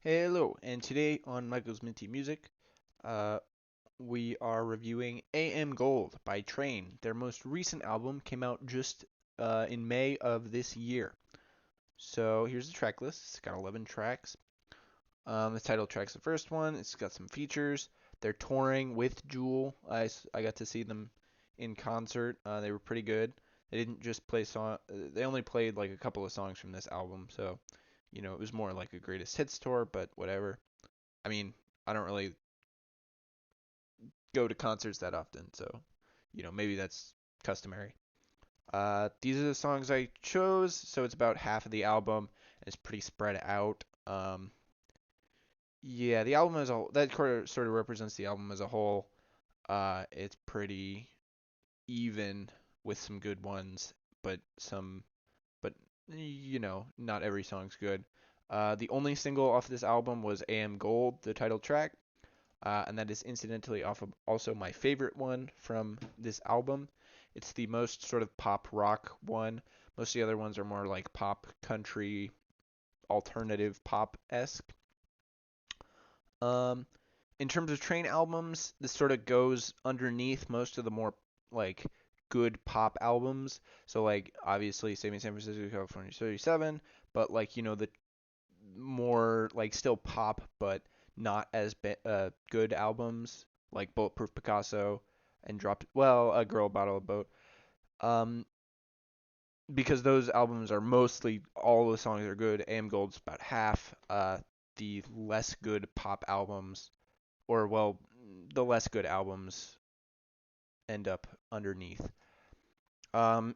Hello, and today on Michael's Minty Music, uh, we are reviewing AM Gold by Train. Their most recent album came out just in May of this year. So here's the track list. It's got 11 tracks. The title track's the first one. It's got some features. They're touring with Jewel. I got to see them in concert. They were pretty good. They didn't just play song. They only played like a couple of songs from this album, so it was more like a greatest hits tour. But whatever. I mean, I don't really go to concerts that often, so maybe that's customary. These are the songs I chose, so it's about half of the album, and it's pretty spread out. Yeah, the album as a whole, that sort of represents the album as a whole. It's pretty even with some good ones, but but not every song's good. The only single off this album was AM Gold, the title track. And that is incidentally off of also my favorite one from this album. It's the most sort of pop rock one. Most of the other ones are more like pop country, alternative pop esque. Um, in terms of Train albums, this sort of goes underneath most of the more like good pop albums. So like obviously Saving San Francisco, California 37, but like the more like still pop but not as good albums like Bulletproof Picasso and A Girl Bottle of Boat. Um, because those albums are mostly all the songs are good. AM Gold's about half. The less good pop albums, or well, the less good albums end up underneath. Um,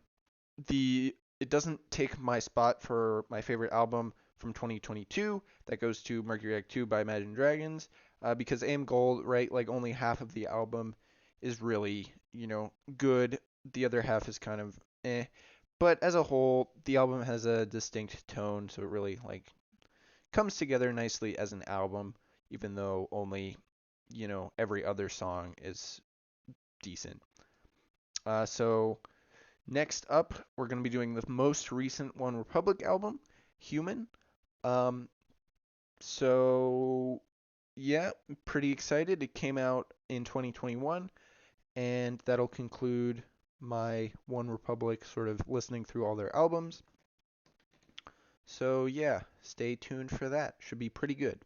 the It doesn't take my spot for my favorite album from 2022. That goes to Mercury Act 2 by Imagine Dragons, because AM Gold, right, like only half of the album is really, good. The other half is kind of eh. But as a whole, the album has a distinct tone, so it really like comes together nicely as an album, even though only, every other song is decent. So next up, we're going to be doing the most recent OneRepublic album, Human. Um, so yeah, pretty excited. It came out in 2021, and that'll conclude my OneRepublic sort of listening through all their albums. So yeah, stay tuned for that. Should be pretty good.